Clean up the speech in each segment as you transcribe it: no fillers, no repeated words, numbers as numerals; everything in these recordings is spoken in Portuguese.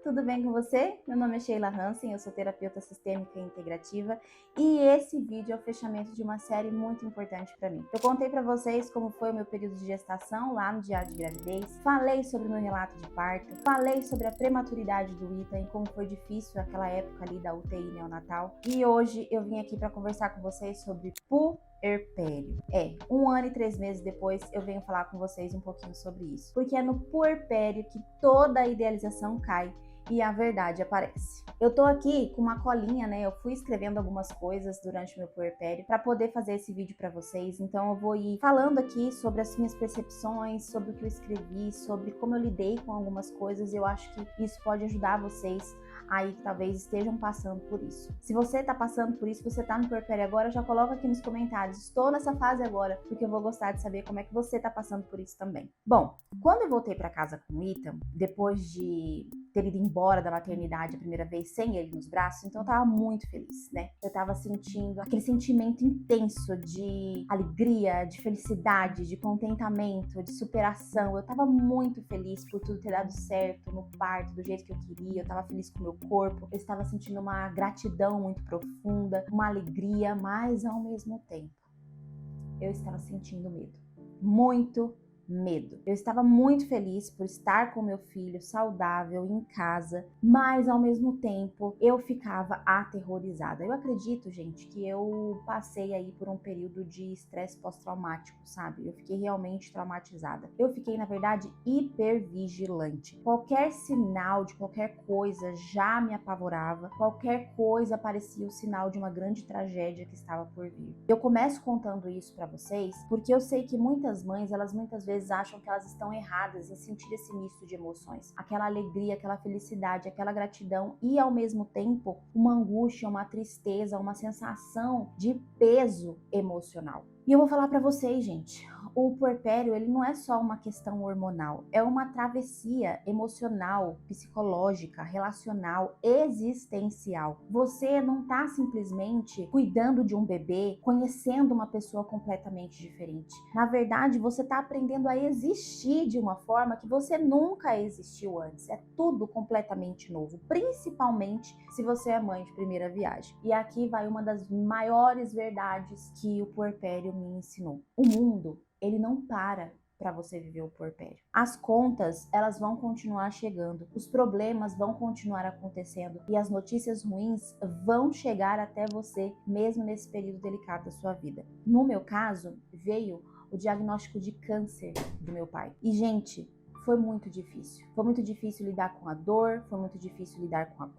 tudo bem com você? Meu nome é Sheila Hansen, eu sou terapeuta sistêmica e integrativa e esse vídeo é o fechamento de uma série muito importante para mim. Eu contei para vocês como foi o meu período de gestação lá no diário de gravidez, falei sobre o meu relato de parto, falei sobre a prematuridade do Ethan e como foi difícil aquela época ali da UTI neonatal e hoje eu vim aqui para conversar com vocês sobre puerpério. 1 ano e 3 meses depois eu venho falar com vocês um pouquinho sobre isso. Porque é no puerpério que toda a idealização cai e a verdade aparece. Eu tô aqui com uma colinha, né? Eu fui escrevendo algumas coisas durante o meu puerpério para poder fazer esse vídeo para vocês. Então eu vou ir falando aqui sobre as minhas percepções, sobre o que eu escrevi, sobre como eu lidei com algumas coisas. Eu acho que isso pode ajudar vocês aí que talvez estejam passando por isso. Se você tá passando por isso, você tá no puerpério agora, já coloca aqui nos comentários. Estou nessa fase agora, porque eu vou gostar de saber como é que você tá passando por isso também. Bom, quando eu voltei para casa com o Ethan, depois de ter ido embora da maternidade a primeira vez sem ele nos braços, então eu tava muito feliz, né? Eu tava sentindo aquele sentimento intenso de alegria, de felicidade, de contentamento, de superação. Eu tava muito feliz por tudo ter dado certo no parto, do jeito que eu queria. Eu tava feliz com o meu corpo, eu estava sentindo uma gratidão muito profunda, uma alegria, mas ao mesmo tempo eu estava sentindo medo, muito medo. Eu estava muito feliz por estar com meu filho saudável em casa, mas ao mesmo tempo eu ficava aterrorizada. Eu acredito, gente, que eu passei aí por um período de estresse pós-traumático, sabe? Eu fiquei realmente traumatizada. Eu fiquei, na verdade, hipervigilante. Qualquer sinal de qualquer coisa já me apavorava. Qualquer coisa parecia o sinal de uma grande tragédia que estava por vir. Eu começo contando isso para vocês porque eu sei que muitas mães, elas muitas vezes acham que elas estão erradas em sentir esse misto de emoções, aquela alegria, aquela felicidade, aquela gratidão e ao mesmo tempo uma angústia, uma tristeza, uma sensação de peso emocional. E eu vou falar para vocês, gente, o puerpério, ele não é só uma questão hormonal, é uma travessia emocional, psicológica, relacional, existencial. Você não tá simplesmente cuidando de um bebê, conhecendo uma pessoa completamente diferente. Na verdade, você tá aprendendo a existir de uma forma que você nunca existiu antes. É tudo completamente novo, principalmente se você é mãe de primeira viagem. E aqui vai uma das maiores verdades que o puerpério me ensinou. O mundo, ele não para você viver o puerpério. As contas, elas vão continuar chegando, os problemas vão continuar acontecendo e as notícias ruins vão chegar até você, mesmo nesse período delicado da sua vida. No meu caso, veio o diagnóstico de câncer do meu pai. E, gente, foi muito difícil. Foi muito difícil lidar com a dor, foi muito difícil lidar com a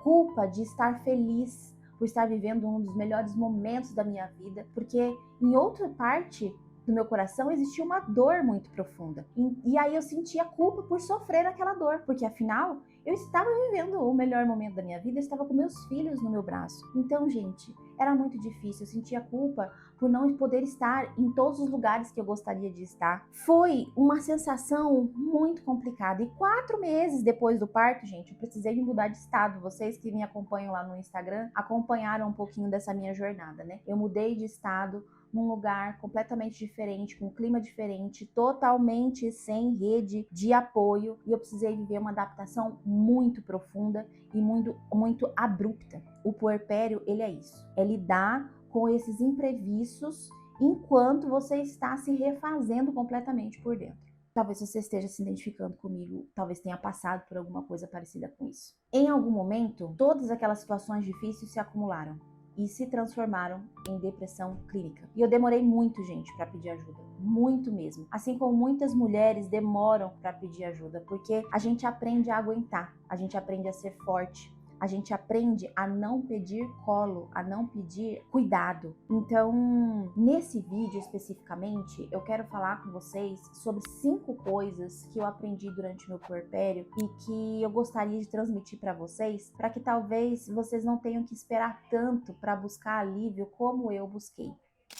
culpa de estar feliz por estar vivendo um dos melhores momentos da minha vida, porque em outra parte do meu coração existia uma dor muito profunda. E aí eu sentia culpa por sofrer aquela dor, porque afinal eu estava vivendo o melhor momento da minha vida, eu estava com meus filhos no meu braço. Então, gente, era muito difícil, eu sentia culpa por não poder estar em todos os lugares que eu gostaria de estar. Foi uma sensação muito complicada. E 4 meses depois do parto, gente, eu precisei me mudar de estado. Vocês que me acompanham lá no Instagram acompanharam um pouquinho dessa minha jornada, né? Eu mudei de estado num lugar completamente diferente, com um clima diferente, totalmente sem rede de apoio, e eu precisei viver uma adaptação muito profunda e muito abrupta. O puerpério, ele é isso, é lidar com esses imprevistos enquanto você está se refazendo completamente por dentro. Talvez você esteja se identificando comigo, talvez tenha passado por alguma coisa parecida com isso. Em algum momento, todas aquelas situações difíceis se acumularam e se transformaram em depressão clínica. E eu demorei muito, gente, para pedir ajuda, muito mesmo. Assim como muitas mulheres demoram para pedir ajuda, porque a gente aprende a aguentar, a gente aprende a ser forte, a gente aprende a não pedir colo, a não pedir cuidado. Então, nesse vídeo especificamente, eu quero falar com vocês sobre 5 coisas que eu aprendi durante o meu puerpério e que eu gostaria de transmitir para vocês, para que talvez vocês não tenham que esperar tanto para buscar alívio como eu busquei.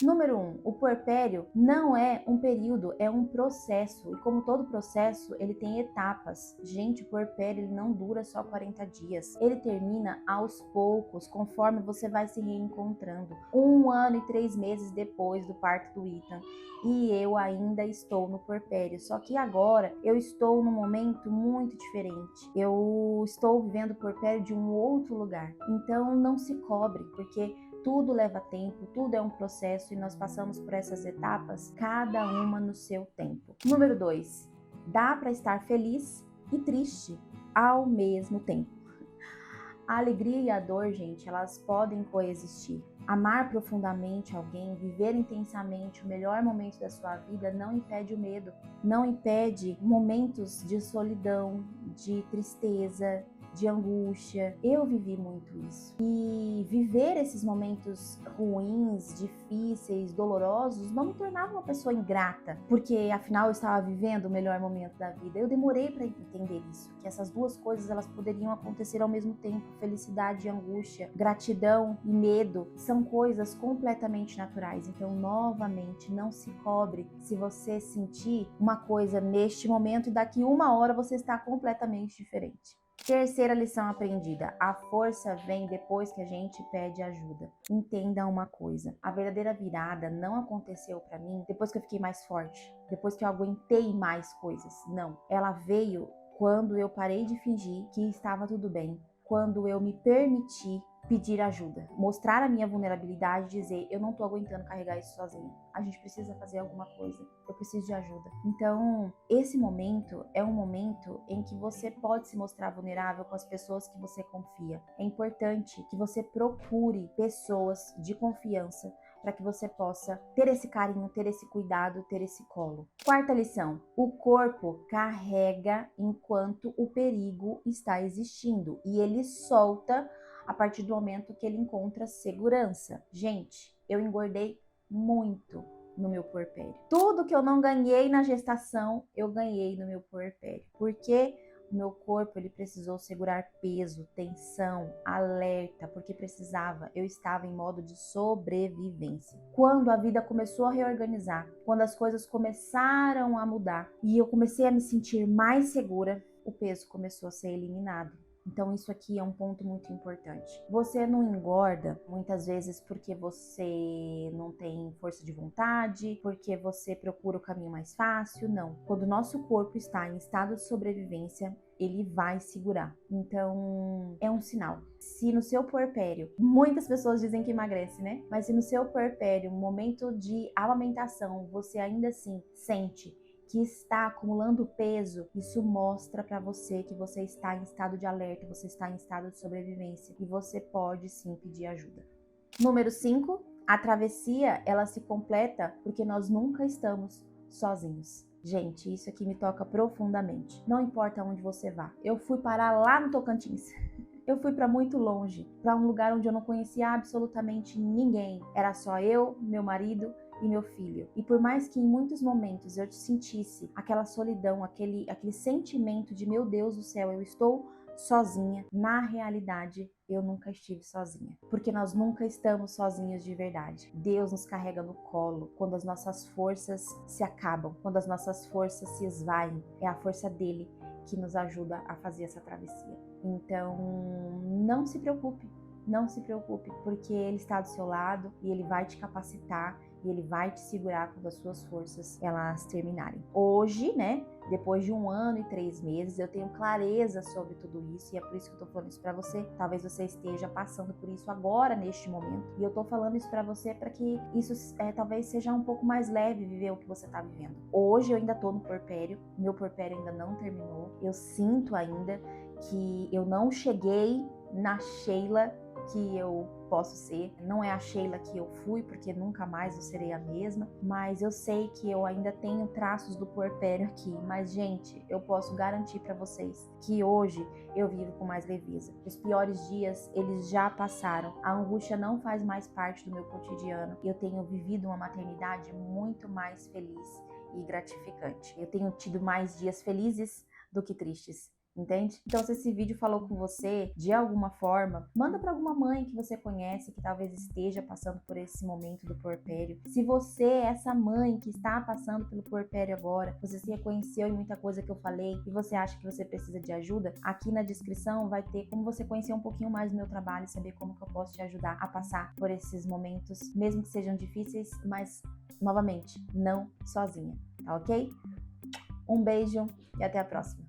Número 1, o puerpério não é um período, é um processo. E como todo processo, ele tem etapas. Gente, o puerpério ele não dura só 40 dias. Ele termina aos poucos, conforme você vai se reencontrando. 1 ano e 3 meses depois do parto do Ethan. E eu ainda estou no puerpério. Só que agora eu estou num momento muito diferente. Eu estou vivendo o puerpério de um outro lugar. Então não se cobre, porque tudo leva tempo, tudo é um processo e nós passamos por essas etapas, cada uma no seu tempo. Número 2, dá para estar feliz e triste ao mesmo tempo. A alegria e a dor, gente, elas podem coexistir. Amar profundamente alguém, viver intensamente o melhor momento da sua vida não impede o medo, não impede momentos de solidão, de tristeza, de angústia. Eu vivi muito isso. E viver esses momentos ruins, difíceis, dolorosos, não me tornava uma pessoa ingrata, porque afinal eu estava vivendo o melhor momento da vida. Eu demorei para entender isso, que essas duas coisas elas poderiam acontecer ao mesmo tempo. Felicidade e angústia, gratidão e medo são coisas completamente naturais. Então, novamente, não se cobre se você sentir uma coisa neste momento e daqui 1 hora você está completamente diferente. Terceira lição aprendida: a força vem depois que a gente pede ajuda. Entenda uma coisa, a verdadeira virada não aconteceu para mim depois que eu fiquei mais forte, depois que eu aguentei mais coisas. Não, ela veio quando eu parei de fingir que estava tudo bem, quando eu me permiti pedir ajuda, mostrar a minha vulnerabilidade, dizer, eu não tô aguentando carregar isso sozinha, a gente precisa fazer alguma coisa, eu preciso de ajuda. Então, esse momento é um momento em que você pode se mostrar vulnerável com as pessoas que você confia. É importante que você procure pessoas de confiança para que você possa ter esse carinho, ter esse cuidado, ter esse colo. Quarta lição: o corpo carrega enquanto o perigo está existindo e ele solta a partir do momento que ele encontra segurança. Gente, eu engordei muito no meu puerpério. Tudo que eu não ganhei na gestação, eu ganhei no meu puerpério. Porque o meu corpo ele precisou segurar peso, tensão, alerta, porque precisava. Eu estava em modo de sobrevivência. Quando a vida começou a reorganizar, quando as coisas começaram a mudar e eu comecei a me sentir mais segura, o peso começou a ser eliminado. Então isso aqui é um ponto muito importante. Você não engorda muitas vezes porque você não tem força de vontade, porque você procura o caminho mais fácil, não. Quando o nosso corpo está em estado de sobrevivência, ele vai segurar. Então, é um sinal. Se no seu puerpério, muitas pessoas dizem que emagrece, né? Mas se no seu puerpério, um momento de amamentação, você ainda assim sente que está acumulando peso, isso mostra para você que você está em estado de alerta, você está em estado de sobrevivência e você pode sim pedir ajuda. Número 5, a travessia, ela se completa porque nós nunca estamos sozinhos. Gente, isso aqui me toca profundamente. Não importa onde você vá. Eu fui parar lá no Tocantins. Eu fui para muito longe, para um lugar onde eu não conhecia absolutamente ninguém. Era só eu, meu marido e meu filho. E por mais que em muitos momentos eu sentisse aquela solidão, aquele sentimento de meu Deus do céu, eu estou sozinha, na realidade eu nunca estive sozinha, porque nós nunca estamos sozinhos de verdade. Deus nos carrega no colo quando as nossas forças se acabam, quando as nossas forças se esvaem. É a força dele que nos ajuda a fazer essa travessia. Então, não se preocupe, porque ele está do seu lado e ele vai te capacitar e ele vai te segurar quando as suas forças elas terminarem. Hoje, né, depois de 1 ano e 3 meses, eu tenho clareza sobre tudo isso e é por isso que eu tô falando isso pra você. Talvez você esteja passando por isso agora, neste momento, e eu tô falando isso pra você para que isso talvez seja um pouco mais leve viver o que você tá vivendo. Hoje eu ainda tô no puerpério, meu puerpério ainda não terminou, eu sinto ainda que eu não cheguei na Sheila que eu posso ser. Não é a Sheila que eu fui, porque nunca mais eu serei a mesma, mas eu sei que eu ainda tenho traços do puerpério aqui. Mas, gente, eu posso garantir para vocês que hoje eu vivo com mais leveza. Os piores dias, eles já passaram. A angústia não faz mais parte do meu cotidiano. Eu tenho vivido uma maternidade muito mais feliz e gratificante. Eu tenho tido mais dias felizes do que tristes. entende? Então, se esse vídeo falou com você de alguma forma, manda para alguma mãe que você conhece que talvez esteja passando por esse momento do puerpério. Se você é essa mãe que está passando pelo puerpério agora, você se reconheceu em muita coisa que eu falei e você acha que você precisa de ajuda, aqui na descrição vai ter como você conhecer um pouquinho mais do meu trabalho e saber como que eu posso te ajudar a passar por esses momentos, mesmo que sejam difíceis, mas novamente, não sozinha, tá ok? Um beijo e até a próxima.